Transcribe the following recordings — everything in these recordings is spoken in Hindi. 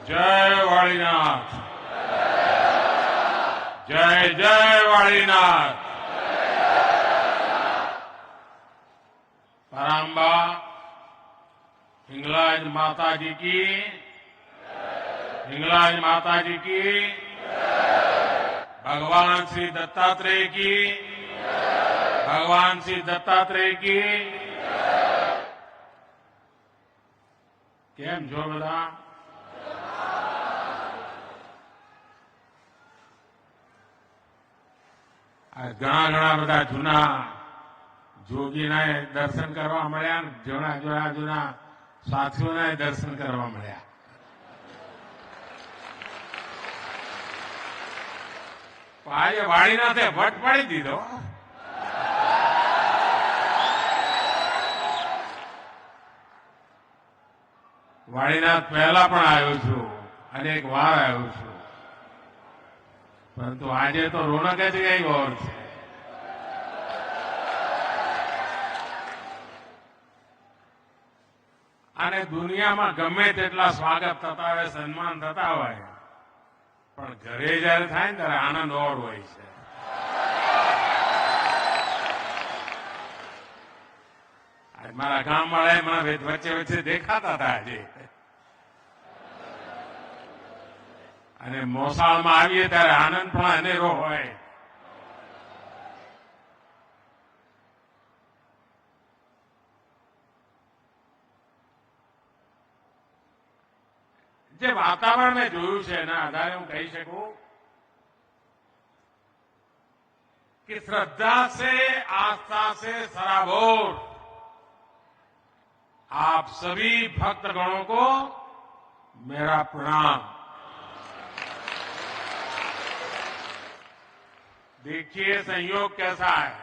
जय वाणीनाथ। जय जय वाणीनाथ। पराम्बा हिंगलाज माता जी की, हिंगलाज माता जी की, भगवान श्री दत्तात्रेय की, भगवान श्री दत्तात्रेय की। केम जो बधा? घણા બધા જૂના જોગીના દર્શન કરવા મળ્યા, જૂના સાથીઓના દર્શન કરવા મળ્યા. આજે વાળીનાથે વટ પાડી દીધો. વાળીનાથ પહેલા પણ આવ્યો છું, અનેક વાર આવ્યો છું, પરંતુ આજે તો રોનક જ કઈ ઓર છે. અને દુનિયામાં ગમે તેટલા સ્વાગત થતા હોય, સન્માન થતા હોય, પણ ઘરે જયારે થાય ને ત્યારે આનંદ ઓર હોય છે. મારા ગામ વાળા મને વચ્ચે વચ્ચે દેખાતા હતા આજે, અને મોસાળમાં આવીએ ત્યારે આનંદ પણ અનેરો હોય. જે વાતાવરણ મેં જોયું છે એના આધારે હું કહી શકું कि श्रद्धा से, आस्था से सराबोर आप सभी भक्तगणों को मेरा प्रणाम. देखिए संयोग कैसा है.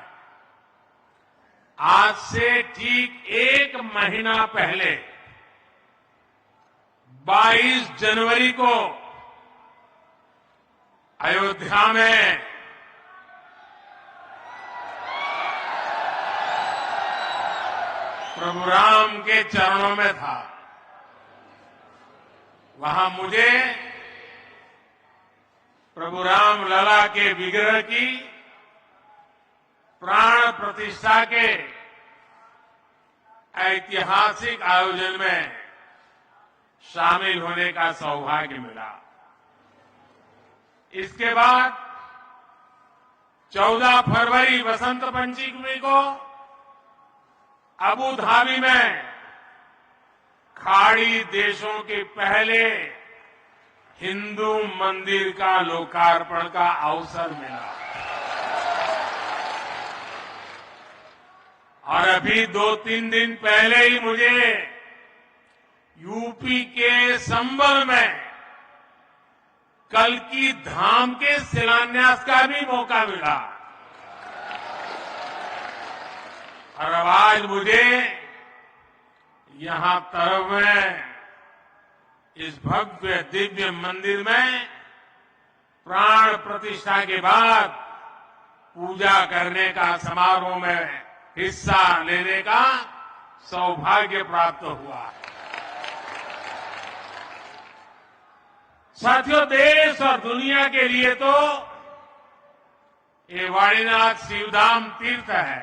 आज से ठीक एक महीना पहले 22 जनवरी को अयोध्या में प्रभु राम के चरणों में था. वहां मुझे प्रभु राम लला के विग्रह की प्राण प्रतिष्ठा के ऐतिहासिक आयोजन में शामिल होने का सौभाग्य मिला. इसके बाद 14 फरवरी वसंत पंचमी को अबू धाबी में खाड़ी देशों के पहले हिंदू मंदिर का लोकार्पण का अवसर मिला. और अभी 2-3 दिन पहले ही मुझे यूपी के संबल में कल्की धाम के शिलान्यास का भी मौका मिला. और अब आज मुझे यहां तरफ में इस भव्य दिव्य मंदिर में प्राण प्रतिष्ठा के बाद पूजा करने का समारोह में हिस्सा लेने का सौभाग्य प्राप्त हुआ है. साथियों, देश और दुनिया के लिए तो ये वाणीनाथ शिवधाम तीर्थ है,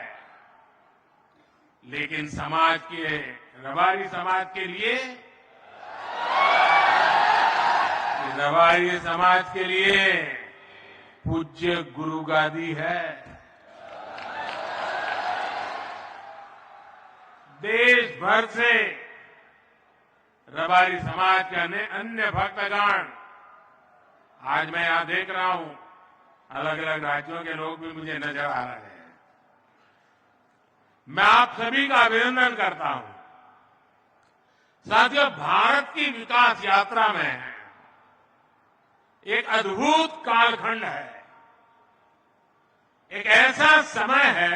लेकिन समाज के, रबारी समाज के लिए, रबारी समाज के लिए पूज्य गुरु गादी है. देश भर से रबारी समाज के अन्य भक्तगण, आज मैं यहां देख रहा हूं, अलग अलग राज्यों के लोग भी मुझे नजर आ रहे हैं. मैं आप सभी का अभिनंदन करता हूं. साथियों, भारत की विकास यात्रा में एक अद्भुत कालखंड है. एक ऐसा समय है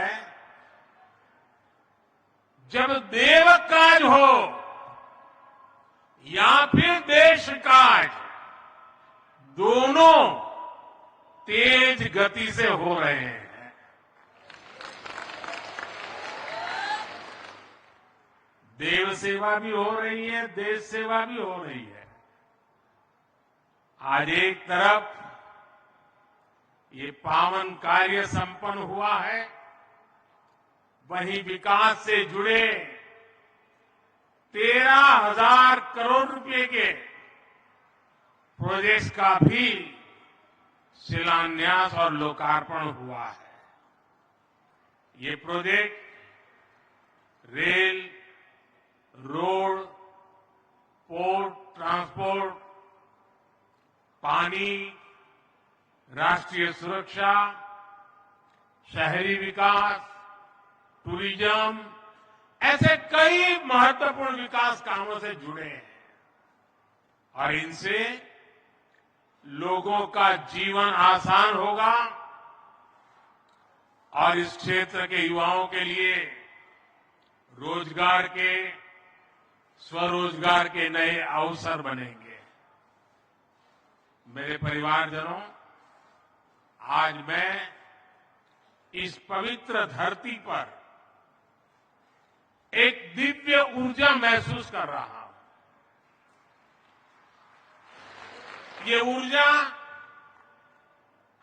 जब देव काज हो या फिर देश काज, दोनों तेज गति से हो रहे हैं. देव सेवा भी हो रही है, देश सेवा भी हो रही है. आज एक तरफ ये पावन कार्य संपन्न हुआ है, वहीं विकास से जुड़े 13,000 करोड़ रुपए के प्रोजेक्ट्स का भी शिलान्यास और लोकार्पण हुआ है। ये project rail, road, port, transport, पानी, राष्ट्रीय सुरक्षा, शहरी विकास, टूरिज्म, ऐसे कई महत्वपूर्ण विकास कामों से जुड़े हैं और इनसे लोगों का जीवन आसान होगा और इस क्षेत्र के युवाओं के लिए रोजगार के, स्वरोजगार के नए अवसर बनेंगे। मेरे परिवारजनों, आज मैं इस पवित्र धरती पर एक दिव्य ऊर्जा महसूस कर रहा हूं। ये ऊर्जा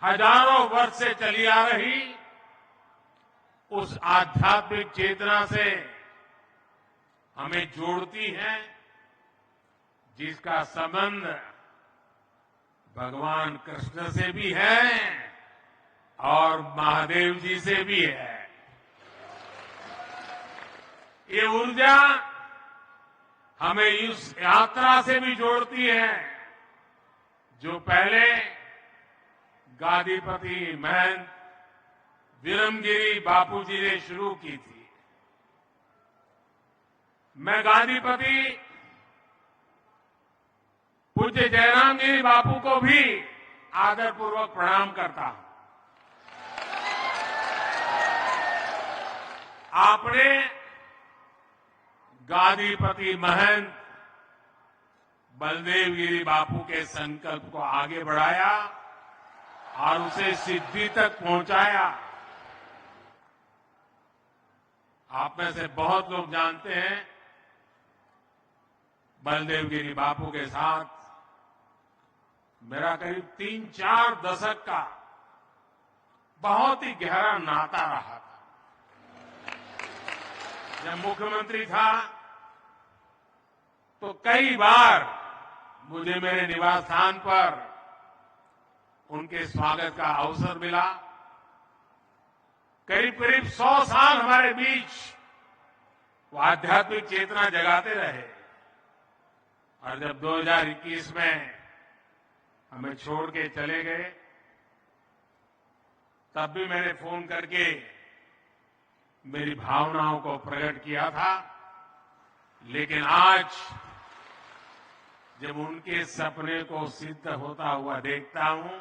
हजारों वर्ष से चली आ रही उस आध्यात्मिक चेतना से हमें जोड़ती है, जिसका संबंध भगवान कृष्ण से भी है और महादेव जी से भी है। ये ऊर्जा हमें इस यात्रा से भी जोड़ती है जो पहले गादीपति महंत विरमगिरी बापू जी ने शुरू की थी। मैं गादीपति पूज्य जयराम गिरी बापू को भी आदरपूर्वक प्रणाम करता हूं। आपने गादीपति महंत बलदेव गिरी बापू के संकल्प को आगे बढ़ाया और उसे सिद्धि तक पहुंचाया। आप में से बहुत लोग जानते हैं, बलदेव गिरी बापू के साथ मेरा करीब 3-4 दशक का बहुत ही गहरा नाता रहा था। जब मुख्यमंत्री था तो कई बार मुझे मेरे निवास स्थान पर उनके स्वागत का अवसर मिला। करीब करीब 100 साल हमारे बीच वो आध्यात्मिक चेतना जगाते रहे और जब 2021 में हमें छोड़ के चले गए, तब भी मैंने फोन करके मेरी भावनाओं को प्रकट किया था। लेकिन आज जब उनके सपने को सिद्ध होता हुआ देखता हूं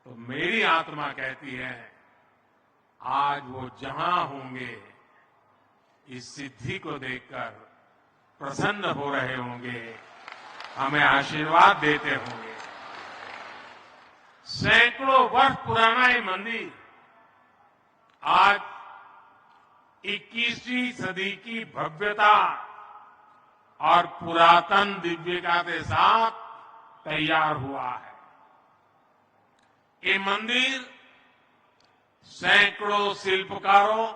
तो मेरी आत्मा कहती है, आज वो जहां होंगे इस सिद्धि को देखकर प्रसन्न हो रहे होंगे, हमें आशीर्वाद देते होंगे। सैकड़ों वर्ष पुराना ये मंदिर आज 21वीं सदी की भव्यता और पुरातन दिव्यता के साथ तैयार हुआ है। ये मंदिर सैकड़ों शिल्पकारों,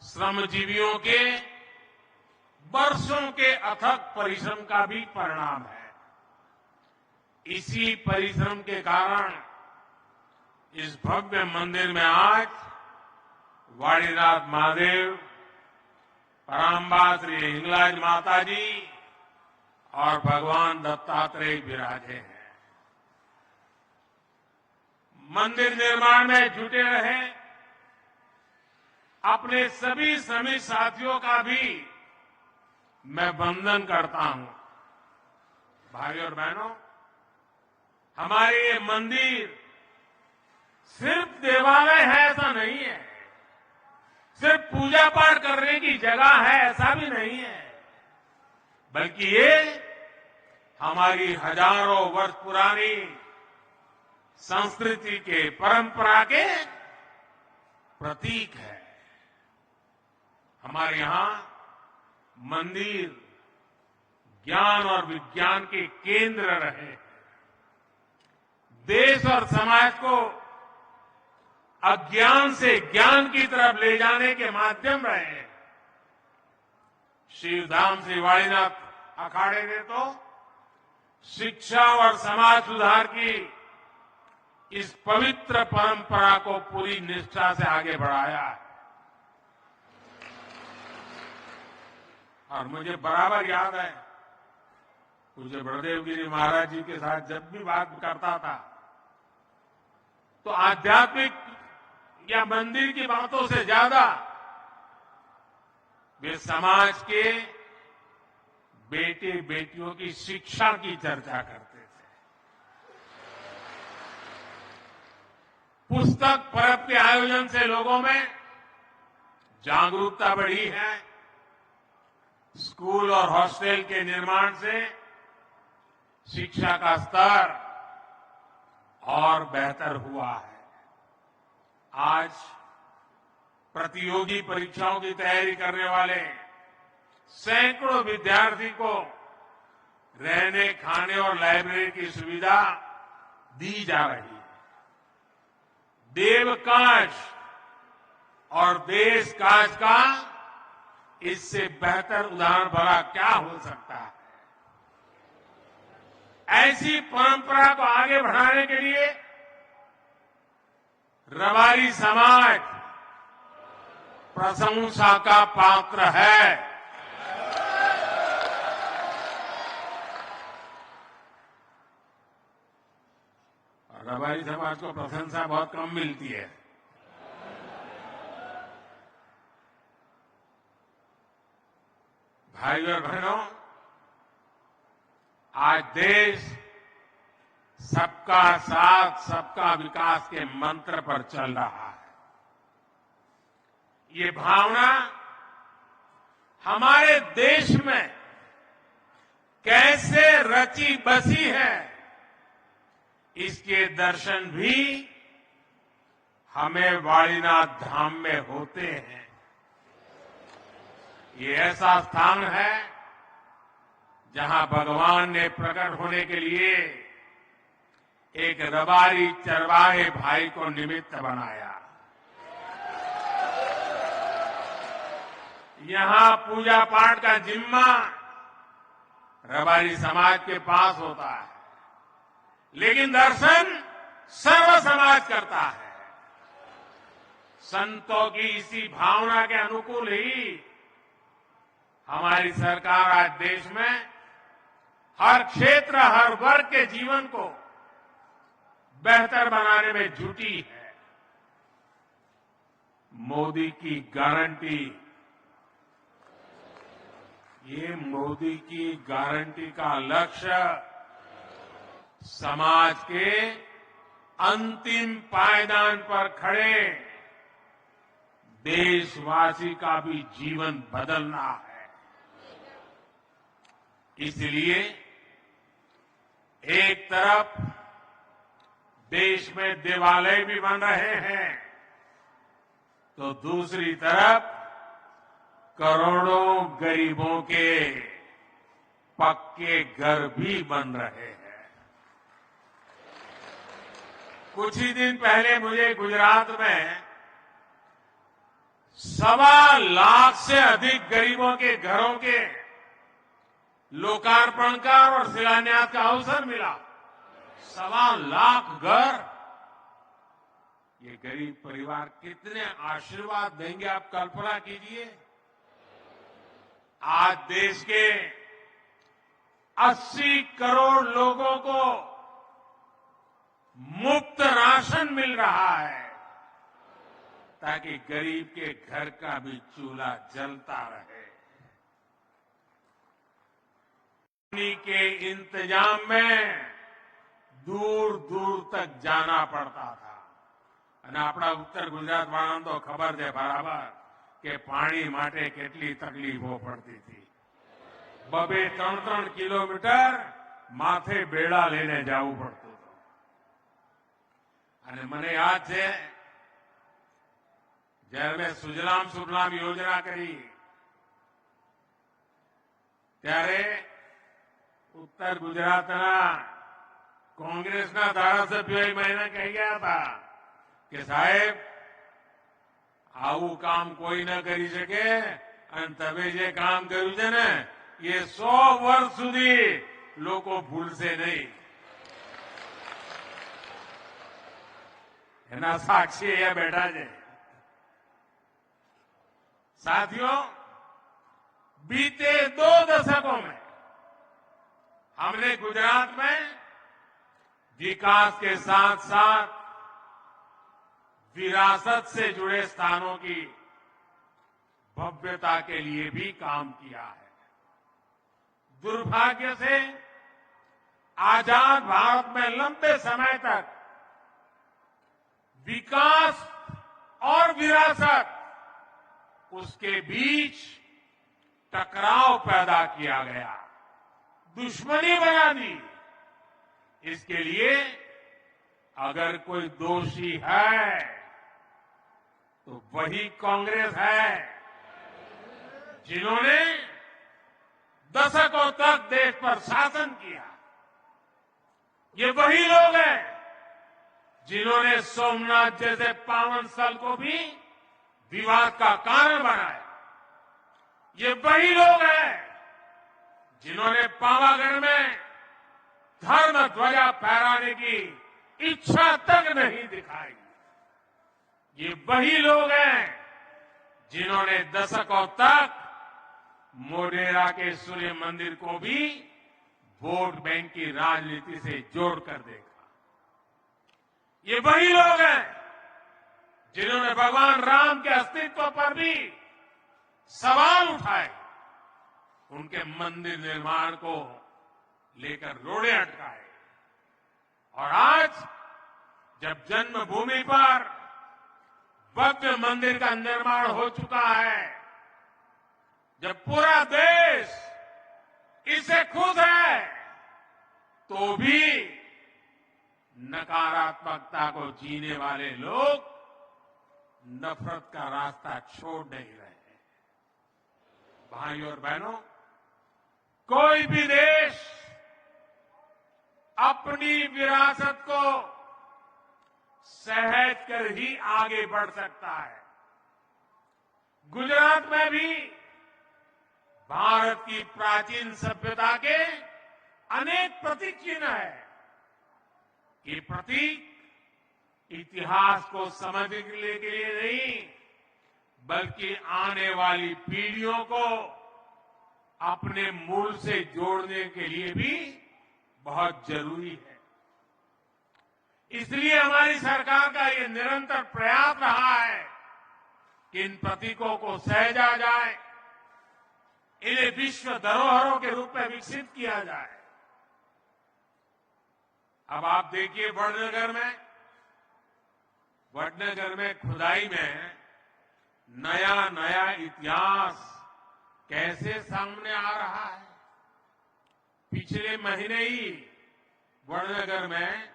श्रमजीवियों के वर्षों के अथक परिश्रम का भी परिणाम है। इसी परिश्रम के कारण इस भव्य मंदिर में आज वाणीनाथ महादेव, पराम्बा श्री हिंगलाज माता जी और भगवान दत्तात्रेय विराजे हैं। मंदिर निर्माण में जुटे रहे अपने सभी श्रमिक साथियों का भी मैं वंदन करता हूं। भाइयों और बहनों, हमारे ये मंदिर सिर्फ देवालय है ऐसा नहीं है, सिर्फ पूजा पाठ करने की जगह है ऐसा भी नहीं है, बल्कि ये हमारी हजारों वर्ष पुरानी संस्कृति के, परंपरा के प्रतीक है। हमारे यहां मंदिर ज्ञान और विज्ञान के केंद्र रहे, देश और समाज को अज्ञान से ज्ञान की तरफ ले जाने के माध्यम रहे। शिवधाम श्री वाणीनाथ अखाड़े ने तो शिक्षा और समाज सुधार की इस पवित्र परंपरा को पूरी निष्ठा से आगे बढ़ाया है। और मुझे बराबर याद है, पूज्य बड़देव गिरी महाराज जी के साथ जब भी बात करता था तो आध्यात्मिक या मंदिर की बातों से ज्यादा वे समाज के बेटे बेटियों की शिक्षा की चर्चा करते थे। पुस्तक पर्व के आयोजन से लोगों में जागरूकता बढ़ी है। स्कूल और हॉस्टल के निर्माण से शिक्षा का स्तर और बेहतर हुआ है। आज प्रतियोगी परीक्षाओं की तैयारी करने वाले सैकड़ों विद्यार्थी को रहने, खाने और लाइब्रेरी की सुविधा दी जा रही है। देवकाश और देश काज का इससे बेहतर उदाहरण भला क्या हो सकता है। ऐसी परंपरा को आगे बढ़ाने के लिए रबारी समाज प्रशंसा का पात्र है। रबारी समाज को प्रशंसा बहुत कम मिलती है। भाइयों और बहनों, आज देश सबका साथ सबका विकास के मंत्र पर चल रहा है। ये भावना हमारे देश में कैसे रची बसी है, इसके दर्शन भी हमें वाणीनाथ धाम में होते हैं। ये ऐसा स्थान है जहां भगवान ने प्रकट होने के लिए एक रबारी चरवाहे भाई को निमित्त बनाया। यहां पूजा पाठ का जिम्मा रबारी समाज के पास होता है, लेकिन दर्शन सर्व समाज करता है। संतों की इसी भावना के अनुकूल ही हमारी सरकार आज देश में हर क्षेत्र, हर वर्ग के जीवन को बेहतर बनाने में जुटी है। मोदी की गारंटी, ये मोदी की गारंटी का लक्ष्य समाज के अंतिम पायदान पर खड़े देशवासी का भी जीवन बदलना है। इसलिए एक तरफ देश में देवालय भी बन रहे हैं, तो दूसरी तरफ करोड़ों गरीबों के पक्के घर भी बन रहे हैं। कुछ ही दिन पहले मुझे गुजरात में 1.25 लाख से अधिक गरीबों के घरों के लोकार्पण का और शिलान्यास का अवसर मिला। 1.25 लाख घर। ये गरीब परिवार कितने आशीर्वाद देंगे, आप कल्पना कीजिए। आज देश के 80 करोड़ लोगों को मुफ्त राशन मिल रहा है, ताकि गरीब के घर का भी चूल्हा जलता रहे। पानी के इंतजाम में दूर दूर तक जाना पड़ता था। અને આપણા ઉત્તર ગુજરાત વાળાને તો ખબર છે બરાબર કે પાણી માટે કેટલી તકલીફો પડતી હતી। 2-3 કિલોમીટર માથે બેડા લઈને જવું પડતું હતું। અને મને યાદ છે જ્યારે મેં સુજલામ સુફલામ યોજના કરી ત્યારે ઉત્તર ગુજરાતના કોંગ્રેસના ધારાસભ્યોએ મને કહી ગયા હતા કે સાહેબ આવું કામ કોઈ ન કરી શકે અને તમે જે કામ કર્યું છે ને એ 100 વર્ષ સુધી લોકો ભૂલશે નહીં. એના સાક્ષી અહીંયા बैठा છે. साथियों, बीते 2 दशकों में हमने गुजरात में विकास के साथ साथ विरासत से जुड़े स्थानों की भव्यता के लिए भी काम किया है. दुर्भाग्य से आजाद भारत में लंबे समय तक विकास और विरासत उसके बीच टकराव पैदा किया गया, दुश्मनी बना दी. इसके लिए अगर कोई दोषी है तो वही कांग्रेस है, जिन्होंने दशकों तक देश पर शासन किया. ये वही लोग हैं जिन्होंने सोमनाथ जैसे पावन स्थल को भी विवाद का कारण बनाया. ये वही लोग हैं जिन्होंने पावागढ़ में धर्म ध्वजा फहराने की इच्छा तक नहीं दिखाई. ये वही लोग हैं जिन्होंने दशकों तक मोढेरा के सूर्य मंदिर को भी वोट बैंक की राजनीति से जोड़कर देखा. ये वही लोग हैं जिन्होंने भगवान राम के अस्तित्व पर भी सवाल उठाए, उनके मंदिर निर्माण को लेकर रोड़े अटकाए. और आज जब जन्मभूमि पर भव्य मंदिर का निर्माण हो चुका है, जब पूरा देश इससे खुश है, तो भी नकारात्मकता को जीने वाले लोग नफरत का रास्ता छोड़ नहीं रहे. भाइयों और बहनों, कोई भी देश अपनी विरासत को सहज कर ही आगे बढ़ सकता है. गुजरात में भी भारत की प्राचीन सभ्यता के अनेक प्रतीक चिन्ह है. ये प्रतीक इतिहास को समझने के लिए नहीं, बल्कि आने वाली पीढ़ियों को अपने मूल से जोड़ने के लिए भी बहुत जरूरी है. इसलिए हमारी सरकार का ये निरंतर प्रयास रहा है कि इन प्रतीकों को सहेजा जाए, इन्हें विश्व धरोहरों के रूप में विकसित किया जाए. अब आप देखिए वडनगर में खुदाई में नया नया इतिहास कैसे सामने आ रहा है. पिछले महीने ही वडनगर में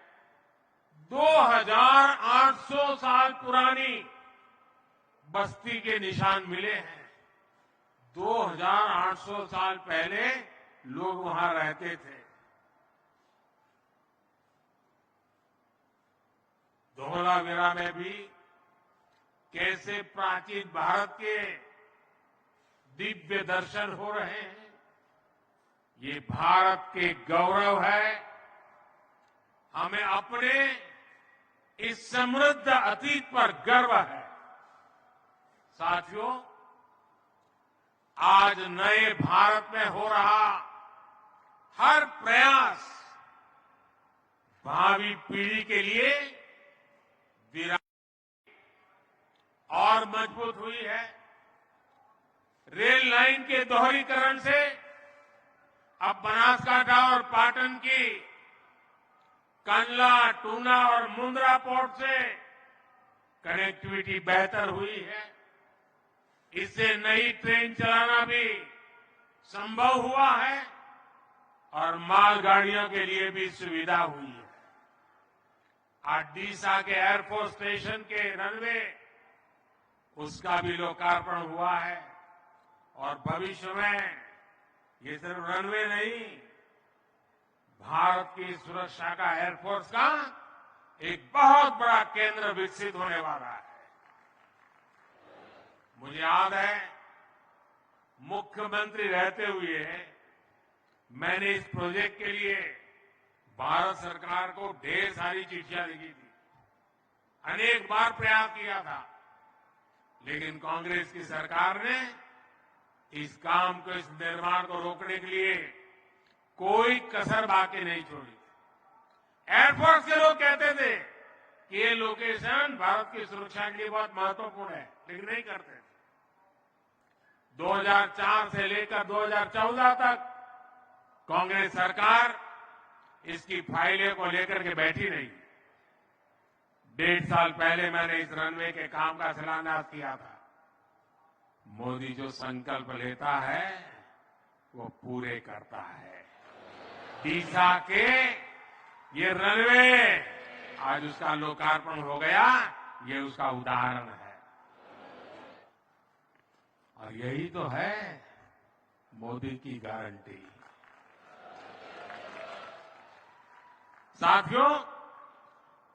2800 साल पुरानी बस्ती के निशान मिले हैं. 2800 साल पहले लोग वहां रहते थे. धौलावीरा में भी कैसे प्राचीन भारत के दिव्य दर्शन हो रहे हैं. ये भारत के गौरव है. हमें अपने इस समृद्ध अतीत पर गर्व है. साथियों, आज नए भारत में हो रहा हर प्रयास भावी पीढ़ी के लिए और मजबूत हुई है. रेल लाइन के दोहरीकरण से अब बनासकांठा और पाटन की कंडला, टूना और मुंद्रा पोर्ट से कनेक्टिविटी बेहतर हुई है. इससे नई ट्रेन चलाना भी संभव हुआ है और मालगाड़ियों के लिए भी सुविधा हुई है. आज डीसा के एयरफोर्स स्टेशन के रनवे उसका भी लोकार्पण हुआ है और भविष्य में ये सिर्फ रनवे नहीं, भारत की सुरक्षा का एयरफोर्स का एक बहुत बड़ा केंद्र विकसित होने वाला है। मुझे याद है, मुख्यमंत्री रहते हुए मैंने इस प्रोजेक्ट के लिए भारत सरकार को ढेर सारी चिट्ठियां लिखी थी, अनेक बार प्रयास किया था, लेकिन कांग्रेस की सरकार ने इस काम को, इस निर्माण को रोकने के लिए कोई कसर बाकी नहीं छोड़ी। एयरफोर्स के लोग कहते थे कि ये लोकेशन भारत की सुरक्षा के लिए बहुत महत्वपूर्ण है, लेकिन नहीं करते थे। 2004 से लेकर 2014 तक कांग्रेस सरकार इसकी फाइलें को लेकर के बैठी रही। 1.5 साल पहले मैंने इस रनवे के काम का शिलान्यास किया था। मोदी जो संकल्प लेता है वो पूरे करता है। डीसा के ये रनवे आज उसका लोकार्पण हो गया, ये उसका उदाहरण है। और यही तो है मोदी की गारंटी। साथियों,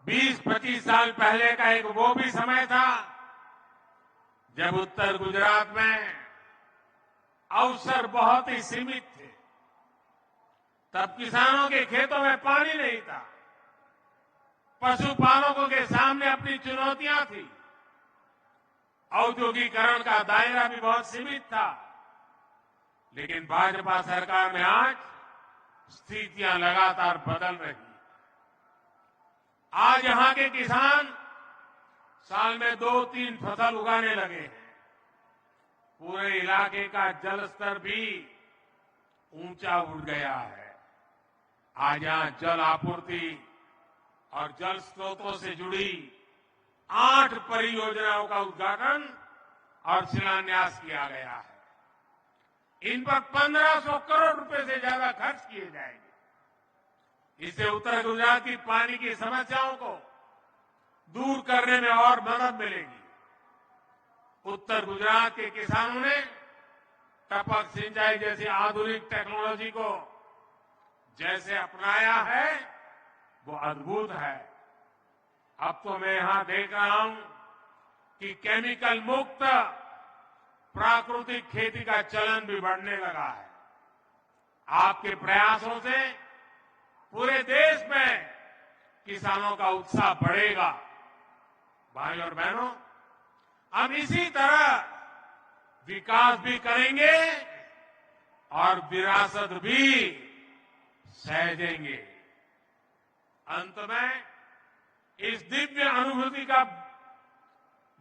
20-25 साल पहले का एक वो भी समय था जब उत्तर गुजरात में अवसर बहुत ही सीमित थे। तब किसानों के खेतों में पानी नहीं था, पशुपालकों के सामने अपनी चुनौतियां थी, औद्योगिकरण का दायरा भी बहुत सीमित था। लेकिन भाजपा सरकार में आज स्थितियां लगातार बदल रही। आज यहां के किसान साल में 2-3 फसल उगाने लगे हैं। पूरे इलाके का जल स्तर भी ऊंचा उठ गया है। आज यहां जल आपूर्ति और जल स्रोतों से जुड़ी 8 परियोजनाओं का उद्घाटन और शिलान्यास किया गया है। इन पर 1500 करोड़ रुपए से ज्यादा खर्च किए जाएंगे। इससे उत्तर गुजरात की पानी की समस्याओं को दूर करने में और मदद मिलेगी। उत्तर गुजरात के किसानों ने टपक सिंचाई जैसी आधुनिक टेक्नोलॉजी को जैसे अपनाया है वो अद्भुत है। अब तो मैं यहां देख रहा हूं कि केमिकल मुक्त प्राकृतिक खेती का चलन भी बढ़ने लगा है। आपके प्रयासों से पूरे देश में किसानों का उत्साह बढ़ेगा। भाई और बहनों, हम इसी तरह विकास भी करेंगे और विरासत भी सहेजेंगे। अंत में इस दिव्य अनुभूति का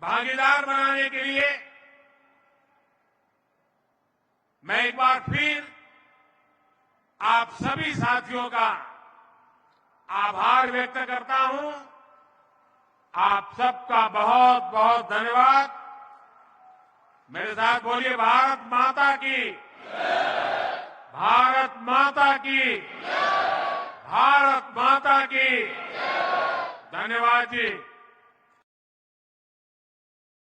भागीदार बनाने के लिए मैं एक बार फिर आप सभी साथियों का आभार व्यक्त करता हूं। आप सबका बहुत बहुत धन्यवाद। मेरे साथ बोलिए, भारत माता की, भारत माता की, भारत माता की। धन्यवाद जी।